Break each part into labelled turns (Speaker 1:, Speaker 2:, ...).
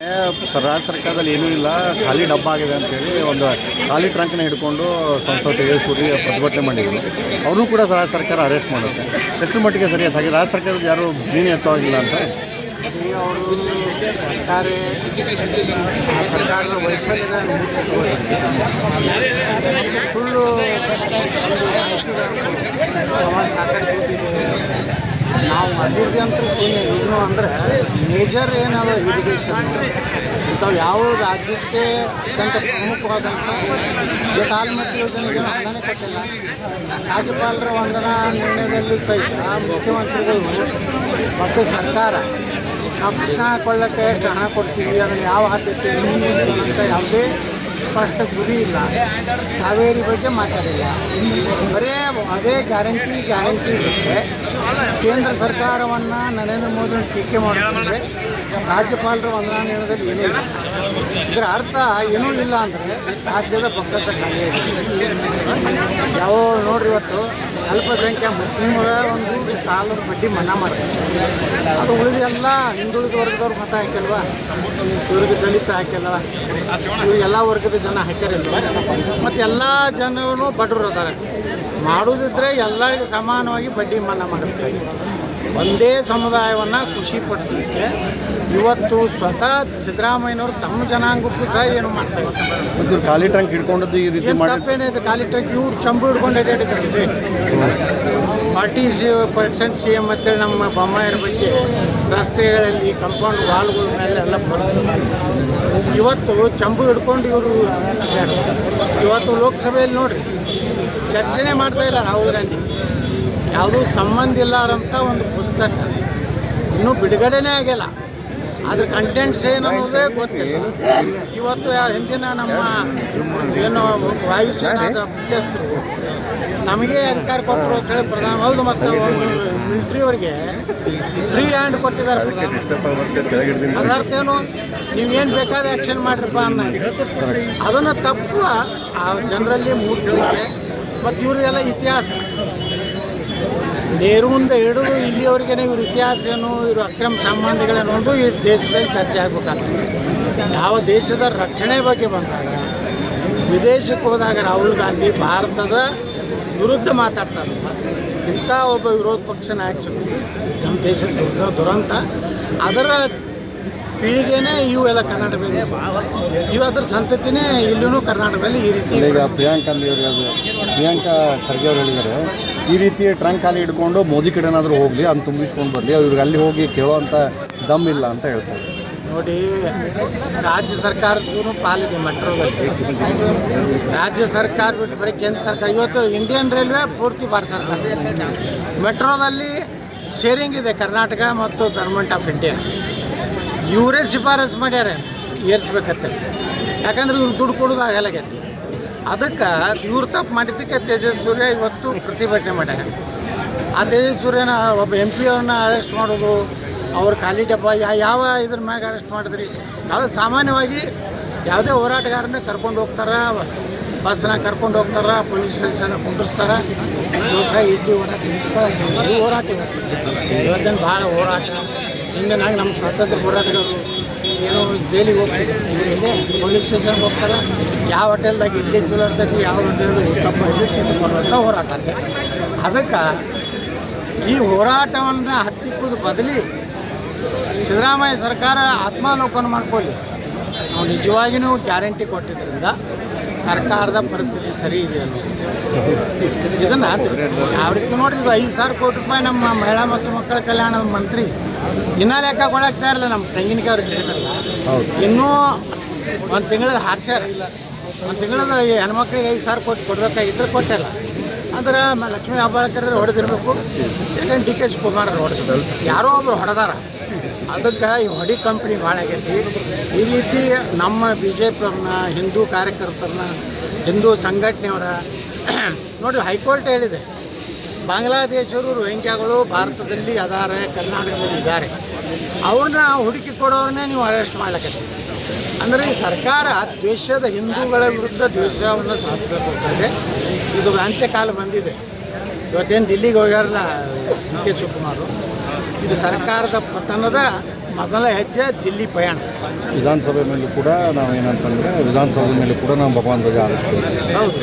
Speaker 1: ರಾಜ್ಯ ಸರ್ಕಾರದಲ್ಲಿ ಏನೂ ಇಲ್ಲ, ಖಾಲಿ ಡಬ್ಬ ಆಗಿದೆ ಅಂತೇಳಿ ಒಂದು ಖಾಲಿ ಟ್ರಂಕ್ನ ಹಿಡ್ಕೊಂಡು ಸಂಸತ್ ತೇಜಸ್ವಿ ಪ್ರತಿಭಟನೆ ಮಾಡಿದ್ರು. ಅವ್ರನ್ನೂ ಕೂಡ ರಾಜ್ಯ ಸರ್ಕಾರ ಅರೆಸ್ಟ್ ಮಾಡುತ್ತೆ. ಎಷ್ಟು ಮಟ್ಟಿಗೆ ಸರಿಯಾಗಿ ಹಾಗೆ ರಾಜ್ಯ ಸರ್ಕಾರದ ಯಾರು ನೀನು ಎತ್ತವಾಗಿಲ್ಲ ಅಂತ
Speaker 2: ಅವರು ಸರ್ಕಾರದ ವೈಫಲ್ಯದ ಸುಳ್ಳು ಸಾಕಷ್ಟು ನಾವು ಅಭಿವೃದ್ಧಿ ಅಂತ ಶೂನ್ಯ ಏನು ಅಂದರೆ ಮೇಜರ್ ಏನಲ್ಲ ಇರಿಗೇಷನ್ ಇಂಥವು ಯಾವ ರಾಜ್ಯಕ್ಕೆ ಅತ್ಯಂತ ಪ್ರಮುಖವಾದಂಥ ಕಾಲ್ಮಟ್ಟಿ ಯೋಜನೆಗೆ ಅನುದಾನ ಕೊಟ್ಟಿಲ್ಲ. ರಾಜ್ಯಪಾಲರ ವಂದನಾ ನಿರ್ಣಯದಲ್ಲೂ ಸಹಿತ ಮುಖ್ಯಮಂತ್ರಿಗಳು ಮತ್ತು ಸರ್ಕಾರ ನಾವು ಕೃಷ್ಣ ಹಾಕೊಳ್ಳೋಕ್ಕೆ ಎಷ್ಟು ಹಣ ಕೊಡ್ತೀವಿ, ಅದನ್ನು ಯಾವ ಆದ್ಯತೆ ಅಂತ ಯಾವುದೇ ಸ್ಪಷ್ಟ ಗುರಿ ಇಲ್ಲ. ಕಾವೇರಿ ಬಗ್ಗೆ ಮಾತಾಡಿಲ್ಲ, ಬರೀ ಅದೇ ಗ್ಯಾರಂಟಿ ಇರುತ್ತೆ. ಕೇಂದ್ರ ಸರ್ಕಾರವನ್ನು ನರೇಂದ್ರ ಮೋದಿ ಟೀಕೆ ಮಾಡಿದ್ರೆ ರಾಜ್ಯಪಾಲರ ವಂದನಾ ನಿರ್ಣಯದಲ್ಲಿ ಏನೂ ಇಲ್ಲ. ಇದರ ಅರ್ಥ ಏನೂ ಇಲ್ಲ ಅಂದರೆ ರಾಜ್ಯದ ಬೊಕ್ಕಸ ಖಾಲಿ ಇದೆ. ಯಾವ ನೋಡ್ರಿ, ಇವತ್ತು ಅಲ್ಪಸಂಖ್ಯಾತ ಮುಸ್ಲಿಮರ ಒಂದು ಸಾಲದ ಬಡ್ಡಿ ಮನ್ನಾ ಮಾಡ್ತಾರೆ. ಅದು ಉಳಿದೆಲ್ಲ ಹಿಂದುಳಿದ ವರ್ಗದವ್ರು ಮತ ಹಾಕಿಲ್ವಾ, ಇವ್ರಿಗೆ ದಲಿತ ಹಾಕಿಲ್ವ, ಇವ್ರಿಗೆಲ್ಲ ವರ್ಗದ ಜನ ಹಾಕ್ಯಾರಿಲ್ವ, ಮತ್ತು ಎಲ್ಲ ಜನರು ಬಡವರು ಅದಾರೆ. ಮಾಡೋದಿದ್ರೆ ಎಲ್ಲರಿಗೂ ಸಮಾನವಾಗಿ ಬಡ್ಡಿ ಮನ್ನಾ ಮಾಡಬೇಕಾಗಿ ಒಂದೇ ಸಮುದಾಯವನ್ನು ಖುಷಿಪಡಿಸಲಿಕ್ಕೆ ಇವತ್ತು ಸ್ವತಃ ಸಿದ್ದರಾಮಯ್ಯನವರು ತಮ್ಮ ಜನಾಂಗಕ್ಕೂ ಸಹ ಏನು ಮಾಡ್ತಾರೆ.
Speaker 1: ಮತ್ತು ಖಾಲಿ ಟ್ರಂಕ್ ಹಿಡ್ಕೊಂಡದ್ದು ಈ ರೀತಿ
Speaker 2: ತಪ್ಪೇನಿದೆ. ಖಾಲಿ ಟ್ರಂಕ್ ಇವ್ರು ಚಂಬು ಹಿಡ್ಕೊಂಡು ಅಡ್ಡಾಡಿದ್ದಾರೆ. 40% CM ಅಂತೇಳಿ ನಮ್ಮ ಬೊಮ್ಮಾಯಿರ ಬಗ್ಗೆ ರಸ್ತೆಗಳಲ್ಲಿ ಕಂಪೌಂಡ್ ವಾಲ್ಗಳ ಮೇಲೆ ಎಲ್ಲ ಇವತ್ತು ಚಂಬು ಹಿಡ್ಕೊಂಡು ಇವರು ಇವತ್ತು ಲೋಕಸಭೆಯಲ್ಲಿ ನೋಡ್ರಿ ಚರ್ಚೆನೇ ಮಾಡ್ತಾ ಇಲ್ಲ ರಾಹುಲ್ ಗಾಂಧಿ. ಯಾವುದೂ ಸಂಬಂಧ ಇಲ್ಲಾರಂಥ ಒಂದು ಪುಸ್ತಕ ಇನ್ನೂ ಬಿಡುಗಡೆನೇ ಆಗಿಲ್ಲ. ಅದ್ರ ಕಂಟೆಂಟ್ಸ್ ಏನು ಅನ್ನೋದೇ ಗೊತ್ತಿಲ್ಲ. ಇವತ್ತು ಹಿಂದಿನ ನಮ್ಮ ಏನು ವಾಯುಸೇನಾದ ಮುಖ್ಯಸ್ಥರು ನಮಗೆ ಅಧಿಕಾರ ಕೊಟ್ಟರು ಅಂತ ಹೇಳಿ ಪ್ರಧಾನ ಹೌದು, ಮತ್ತು ಮಿಲಿಟ್ರಿಯವರಿಗೆ ಫ್ರೀ ಹ್ಯಾಂಡ್ ಕೊಟ್ಟಿದ್ದಾರೆ. ಅದರ್ಥ ಏನು, ನೀವೇನು ಬೇಕಾದ ಆ್ಯಕ್ಷನ್ ಮಾಡಿರಪ್ಪ ಅನ್ನೋ ಅದನ್ನು ತಪ್ಪು ಆ ಜನರಲ್ಲಿ ಮೂಡಿಸಲಿಕ್ಕೆ. ಮತ್ತು ಇವ್ರಿಗೆಲ್ಲ ಇತಿಹಾಸ ನೆಹರುವಿಂದ ಹಿಡಿದು ಇಲ್ಲಿಯವರೆಗೇ ಇವ್ರ ಇತಿಹಾಸ ಏನು, ಇವರು ಅಕ್ರಮ ಸಂಬಂಧಗಳೇನು ಒಂದು ಈ ದೇಶದಲ್ಲಿ ಚರ್ಚೆ ಆಗಬೇಕಾಗ್ತದೆ. ಯಾವ ದೇಶದ ರಕ್ಷಣೆ ಬಗ್ಗೆ ಬಂದಾಗ ವಿದೇಶಕ್ಕೆ ಹೋದಾಗ ರಾಹುಲ್ ಗಾಂಧಿ ಭಾರತದ ವಿರುದ್ಧ ಮಾತಾಡ್ತಾರೆ. ಇಂಥ ಒಬ್ಬ ವಿರೋಧ ಪಕ್ಷ ನಾಯಕ ನಮ್ಮ ದೇಶದ ದುರಂತ. ಅದರ ಪೀಳಿಗೆನೇ ಇವೆಲ್ಲ ಕರ್ನಾಟಕದಲ್ಲಿ ಅದರ ಸಂತತಿನೇ ಇಲ್ಲೂ ಕರ್ನಾಟಕದಲ್ಲಿ ಈ ರೀತಿ.
Speaker 1: ಈಗ ಪ್ರಿಯಾಂಕಾ ಖರ್ಗೆ ಅವರು ಹೇಳಿದ್ದಾರೆ, ಈ ರೀತಿ ಟ್ರಂಕ್ ಖಾಲಿ ಹಿಡ್ಕೊಂಡು ಮೋದಿ ಕಡೆ ಏನಾದರೂ ಹೋಗಲಿ, ಅದನ್ನು ತುಂಬಿಸ್ಕೊಂಡು ಬರಲಿ, ಅವ್ರಿಗೆ ಅಲ್ಲಿ ಹೋಗಿ ಕೇಳೋವಂಥ ದಮ್ ಇಲ್ಲ ಅಂತ ಹೇಳ್ತಾರೆ.
Speaker 2: ನೋಡಿ, ರಾಜ್ಯ ಸರ್ಕಾರದೂ ಪಾಲಿದೆ ಮೆಟ್ರೋದಲ್ಲಿ. ರಾಜ್ಯ ಸರ್ಕಾರ ಬಿಟ್ಟು ಬರೀ ಕೇಂದ್ರ ಸರ್ಕಾರ. ಇವತ್ತು ಇಂಡಿಯನ್ ರೈಲ್ವೆ ಪೂರ್ತಿ ಭಾರತ ಸರ್ಕಾರ. ಮೆಟ್ರೋದಲ್ಲಿ ಶೇರಿಂಗ್ ಇದೆ ಕರ್ನಾಟಕ ಮತ್ತು ಗೌರ್ಮೆಂಟ್ ಆಫ್ ಇಂಡಿಯಾ. ಇವರೇ ಶಿಫಾರಸು ಮಾಡ್ಯಾರ ಏರಿಸ್ಬೇಕಂತ. ಯಾಕಂದ್ರೆ ಇವ್ರು ದುಡ್ಡು ಕೊಡೋದು ಆಗಲಾಗೈತಿ. ಅದಕ್ಕೆ ಇವ್ರು ತಪ್ಪು ಮಾಡಿದ್ದಕ್ಕೆ ತೇಜಸ್ವಿ ಇವತ್ತು ಪ್ರತಿಭಟನೆ ಮಾಡ್ಯಾರ. ಆ ತೇಜಸ್ವಿನ ಒಬ್ಬ MP ಅವ್ರನ್ನ ಅರೆಸ್ಟ್ ಮಾಡೋದು, ಅವ್ರ ಖಾಲಿ ಡಬ್ಬ ಯಾವ ಇದ್ರ ಮ್ಯಾಗ ಅರೆಸ್ಟ್ ಮಾಡಿದ್ರಿ? ನಾವು ಸಾಮಾನ್ಯವಾಗಿ ಯಾವುದೇ ಹೋರಾಟಗಾರನೇ ಕರ್ಕೊಂಡು ಹೋಗ್ತಾರೆ, ಬಸ್ನಾಗ ಕರ್ಕೊಂಡು ಹೋಗ್ತಾರೆ, ಪೊಲೀಸ್ ಸ್ಟೇಷನ್ ಕುಂಡಿಸ್ತಾರೆ. ದೋಸೆ ಇಡ್ಲಿ ಹೋರಾಟ ಇವತ್ತೇನು ಭಾಳ ಹೋರಾಟ. ಹಿಂದಿನಾಗ ನಮ್ಮ ಸ್ವಾತಂತ್ರ್ಯ ಹೋರಾಟಗಾರರು ಏನೋ ಜೈಲಿಗೆ ಹೋಗ್ತಾರೆ, ಇವರಿಗೆ ಪೊಲೀಸ್ ಸ್ಟೇಷನ್ಗೆ ಹೋಗ್ತಾರೆ. ಯಾವ ಹೋಟೆಲ್ದಾಗ ಇಡ್ಲಿ ಚಲೋ ಇರ್ತೈತಿ, ಯಾವ ಹೋಟೆಲ್ ತಪ್ಪ ಇದ್ದಂಥ ಹೋರಾಟ ಅಂತ. ಅದಕ್ಕೆ ಈ ಹೋರಾಟವನ್ನು ಹತ್ತಿಕ್ಕುವುದು ಬದಲಿ ಸಿದ್ದರಾಮಯ್ಯ ಸರ್ಕಾರ ಆತ್ಮಾವಲೋಕನ ಮಾಡ್ಕೊಳ್ಳಿ. ನಾವು ನಿಜವಾಗಿಯೂ ಗ್ಯಾರಂಟಿ ಕೊಟ್ಟಿದ್ದರಿಂದ ಸರ್ಕಾರದ ಪರಿಸ್ಥಿತಿ ಸರಿ ಇದೆ ಅನ್ನೋದು. ಇದನ್ನು ಯಾವ ರೀತಿ ನೋಡಿದ್ವಿ, 5,000 ಕೋಟಿ ರೂಪಾಯಿ ನಮ್ಮ ಮಹಿಳಾ ಮತ್ತು ಮಕ್ಕಳ ಕಲ್ಯಾಣದ ಮಂತ್ರಿ ಇನ್ನೂ ಲೆಕ್ಕ ಕೊಡಾಕ್ತಾ ಇರಲಿಲ್ಲ. ನಮ್ಮ ತೆಂಗಿನಕಾಯಿ ಅವ್ರಿಗೆ ಹೇಳಿದ್ರಲ್ಲ, ಇನ್ನೂ ಒಂದು ತಿಂಗಳದ ಹಾರ್ಸ್ಯಾರ. ಒಂದು ತಿಂಗಳದ ಹೆಣ್ಮಕ್ಳಿಗೆ 5,000 ಕೋಟಿ ಕೊಡಬೇಕಾಗಿದ್ದರೆ ಕೊಟ್ಟಿಲ್ಲ. ಅಂದ್ರೆ ಲಕ್ಷ್ಮೀ ಹೆಬ್ಬಾಳ್ಕರ್ ಹೊಡೆದಿರಬೇಕು, ಯಾಕಂದ್ರೆ DK ಶಿವಕುಮಾರ್ ಹೊಡೆದ್ರು, ಯಾರೋ ಒಬ್ರು ಹೊಡೆದಾರ. ಅದಕ್ಕೆ ಈ ಹೊಡಿ ಕಂಪ್ನಿ ಭಾಳ ಆಗೈತಿ. ಈ ರೀತಿ ನಮ್ಮ BJP ಅವ್ರನ್ನ, ಹಿಂದೂ ಕಾರ್ಯಕರ್ತರನ್ನ, ಹಿಂದೂ ಸಂಘಟನೆಯವರ ನೋಡಿ, ಹೈಕೋರ್ಟ್ ಹೇಳಿದೆ ಬಾಂಗ್ಲಾದೇಶರು ರೋಹಿಂಗ್ಯಾಗಳು ಭಾರತದಲ್ಲಿ ಅದಾರೆ, ಕರ್ನಾಟಕದಲ್ಲಿ ಇದ್ದಾರೆ, ಅವ್ರನ್ನ ಹುಡುಕಿ ಕೊಡೋರನ್ನೇ ನೀವು ಅರೆಸ್ಟ್ ಮಾಡ್ಲಿಕ್ಕೆ. ಅಂದರೆ ಈ ಸರ್ಕಾರ ದೇಶದ ಹಿಂದೂಗಳ ವಿರುದ್ಧ ದ್ವೇಷವನ್ನು ಸಾಧಿಸಬೇಕಾದ್ರೆ ಇದು ಅಂತ್ಯಕಾಲ ಬಂದಿದೆ. ಇವತ್ತೇನು ದಿಲ್ಲಿಗೆ ಹೋಗ್ಯಾರಲ್ಲ DK ಶಿವಕುಮಾರ್, ಇದು ಸರ್ಕಾರದ ಪತನದ ಮೊದಲ ಹೆಜ್ಜೆ ದಿಲ್ಲಿ ಪಯಣ.
Speaker 1: ವಿಧಾನಸಭೆ ಮೇಲೂ ಕೂಡ ನಾವು ಏನಂತಂದರೆ ವಿಧಾನಸಭೆ ಮೇಲೂ ಕೂಡ ನಾವು ಭಗವಾನ್ ಧ್ವಜ ಹಾರಿಸ್ತೀವಿ.
Speaker 2: ಹೌದು,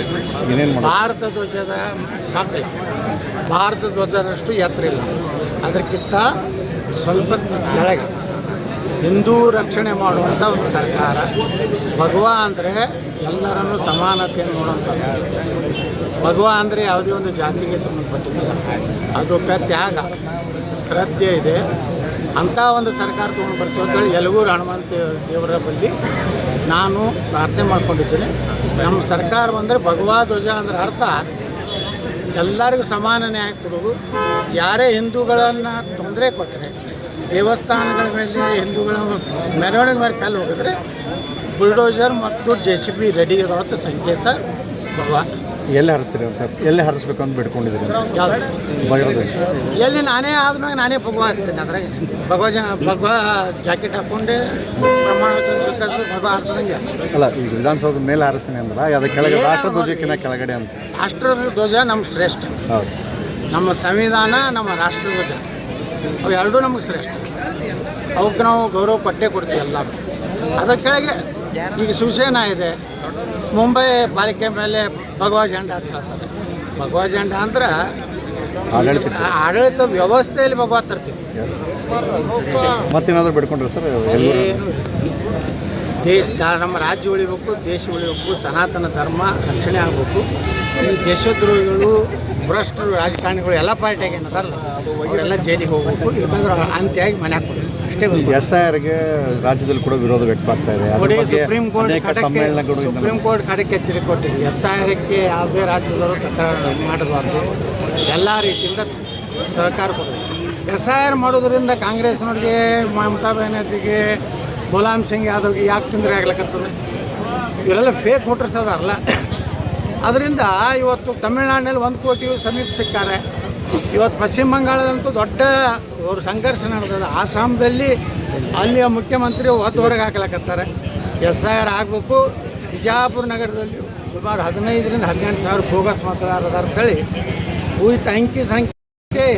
Speaker 1: ಏನೇನು ಮಾಡಿ
Speaker 2: ಭಾರತ ಧ್ವಜದ ಮಕ್ಕಳು ಭಾರತ ಧ್ವಜದಷ್ಟು ಎತ್ತರ ಇಲ್ಲ, ಅದಕ್ಕಿಂತ ಸ್ವಲ್ಪ ಕೆಳಗೆ ಹಿಂದೂ ರಕ್ಷಣೆ ಮಾಡುವಂಥ ಒಂದು ಸರ್ಕಾರ. ಭಗವಾ ಅಂದರೆ ಎಲ್ಲರನ್ನು ಸಮಾನತೆಯನ್ನು ನೋಡುವಂಥದ್ದು. ಭಗವಾ ಅಂದರೆ ಯಾವುದೇ ಒಂದು ಜಾತಿಗೆ ಸಂಬಂಧಪಟ್ಟಿಲ್ಲ, ಅದಕ್ಕೆ ತ್ಯಾಗ ಶ್ರದ್ಧೆ ಇದೆ. ಅಂಥ ಒಂದು ಸರ್ಕಾರ ತೊಗೊಂಡು ಬರ್ತೀವಿ ಅಂತೇಳಿ ಯಲಗೂರು ಹನುಮಂತ ದೇವರ ಬಳಿ ನಾನು ಪ್ರಾರ್ಥನೆ ಮಾಡ್ಕೊಂಡಿದ್ದೇನೆ. ನಮ್ಮ ಸರ್ಕಾರ ಬಂದರೆ ಭಗವಾ ಧ್ವಜ ಅಂದ್ರೆ ಅರ್ಥ ಎಲ್ಲರಿಗೂ ಸಮಾನ ನ್ಯಾಯ ಕೊಡೋದು. ಯಾರೇ ಹಿಂದೂಗಳನ್ನು ತೊಂದರೆ ಕೊಟ್ಟರೆ, ದೇವಸ್ಥಾನಗಳ ಮೇಲೆ ಹಿಂದೂಗಳ ಮೆರವಣಿಗೆ ಮೇಲೆ ಕಲ್ಲು ಹೋಗಿದ್ರೆ ಬುಲ್ಡೋಜರ್ ಮತ್ತು JCB ರೆಡಿ ಇರೋವಂಥ ಸಂಕೇತ ಭಗವಾ.
Speaker 1: ಎಲ್ಲಿ ಹಾರಿಸ್ತೀರಿ ಅಂತ, ಎಲ್ಲಿ ಹಾರಿಸ್ಬೇಕು ಅಂತ ಬಿಡ್ಕೊಂಡಿದ್ದೀರಿ
Speaker 2: ಯಾವುದು ಎಲ್ಲಿ ನಾನೇ ಆದ್ಮೇಲೆ ನಾನೇ ಭಗವಾ ಆಗ್ತೀನಿ. ಅದ್ರಾಗ ಭಗವಾ ಜಾಕೆಟ್ ಹಾಕ್ಕೊಂಡೆ ಪ್ರಮಾಣ ವಚನ ಸ್ವೀಕರಿಸಿ ಭಗವಾ ಹಾರಿಸೋದಂಗೆ
Speaker 1: ಅಲ್ಲ. ಈಗ ವಿಧಾನಸೌಧದ ಮೇಲೆ ಹಾರಿಸ್ತೀನಿ ಅಂದ್ರೆ ಅದರ ಕೆಳಗೆ ರಾಷ್ಟ್ರಧ್ವಜಕ್ಕಿಂತ ಕೆಳಗಡೆ ಅಂತ.
Speaker 2: ರಾಷ್ಟ್ರಧ್ವಜ ನಮ್ಮ ಶ್ರೇಷ್ಠ.
Speaker 1: ಹೌದು,
Speaker 2: ನಮ್ಮ ಸಂವಿಧಾನ, ನಮ್ಮ ರಾಷ್ಟ್ರಧ್ವಜ ಅವು ಎರಡೂ ನಮಗೆ ಶ್ರೇಷ್ಠ. ಅವಕ್ಕೆ ನಾವು ಗೌರವ ಪಟ್ಟೆ ಕೊಡ್ತೀವಿ ಎಲ್ಲ. ಅದರ ಕೆಳಗೆ ಈಗ ಶಿವಸೇನಾ ಇದೆ, ಮುಂಬೈ ಪಾಲಿಕೆ ಮೇಲೆ ಭಗವಾ ಜೆಂಡಾ ಅಂತ ಹೇಳ್ತಾರೆ. ಭಗವಾ ಜೆಂಡಾ ಅಂದ್ರೆ ಆಡಳಿತ ವ್ಯವಸ್ಥೆಯಲ್ಲಿ ಭಗವಾ ತರ್ತೀವಿ.
Speaker 1: ಮತ್ತೇನಾದರೂ ಬಿಡ್ಕೊಂಡ್ರೆ ಸರ್
Speaker 2: ಏನು ನಮ್ಮ ರಾಜ್ಯ ಉಳಿಬೇಕು, ದೇಶ ಉಳಿಬೇಕು, ಸನಾತನ ಧರ್ಮ ರಕ್ಷಣೆ ಆಗಬೇಕು. ಈ ದೇಶದ್ರೋಹಿಗಳು, ಭ್ರಷ್ಟರು, ರಾಜಕಾರಣಿಗಳು ಎಲ್ಲ ಪಾರ್ಟಿಯಾಗಿ ಏನದಾರಲ್ಲ ಅವರೆಲ್ಲ ಜೈಲಿಗೆ ಹೋಗ್ಬೇಕು. ಇಲ್ಲಾಂದ್ರೆ ಅಂತ್ಯಾಗಿ ಮನೆ ಹಾಕ್ಬೇಕು.
Speaker 1: SIRಗೆ ರಾಜ್ಯದಲ್ಲಿ ಕೂಡ ವಿರೋಧ ವ್ಯಕ್ತವಾಗ್ತಾ ಇದೆ.
Speaker 2: ನೋಡಿ, ಸುಪ್ರೀಂ ಕೋರ್ಟ್ ಖಡಕ್ಕೆ ಎಚ್ಚರಿಕೆ ಕೊಟ್ಟಿದೆ. SIRಕ್ಕೆ ಯಾವುದೇ ರಾಜ್ಯದವರು ತಕರಾರು ಮಾಡಬಾರ್ದು, ಎಲ್ಲ ರೀತಿಯಿಂದ ಸಹಕಾರ ಕೊಡಬೇಕು. SIR ಮಾಡೋದ್ರಿಂದ ಕಾಂಗ್ರೆಸ್ನವ್ರಿಗೆ, ಮಮತಾ ಬ್ಯಾನರ್ಜಿಗೆ, ಮುಲಾಯಂ ಸಿಂಗ್ ಯಾದವ್ಗೆ ಯಾಕೆ ತೊಂದರೆ ಆಗ್ಲಿಕ್ಕತ್ತದ? ಇವರೆಲ್ಲ ಫೇಕ್ ವೋಟರ್ಸ್ ಅದಾರಲ್ಲ. ಅದರಿಂದ ಇವತ್ತು ತಮಿಳ್ನಾಡಿನಲ್ಲಿ 1 ಕೋಟಿ ಸಮೀಪ ಸಿಕ್ಕಾರೆ. ಇವತ್ತು ಪಶ್ಚಿಮ ಬಂಗಾಳದಂತೂ ದೊಡ್ಡ ಅವರು ಸಂಘರ್ಷ ನಡೆದದ. ಆಸಾಮದಲ್ಲಿ ಅಲ್ಲಿಯ ಮುಖ್ಯಮಂತ್ರಿ ಹೊರಗೆ ಹಾಕಲಕತ್ತಾರೆ. SIR ಆಗಬೇಕು. ಬಿಜಾಪುರ ನಗರದಲ್ಲಿ ಸುಮಾರು 15,000 ರಿಂದ 18,000 ಬೋಗಸ್ ಮತದಾರರು ಅಂತೇಳಿ ಅಂಕಿ ಸಂಖ್ಯೆ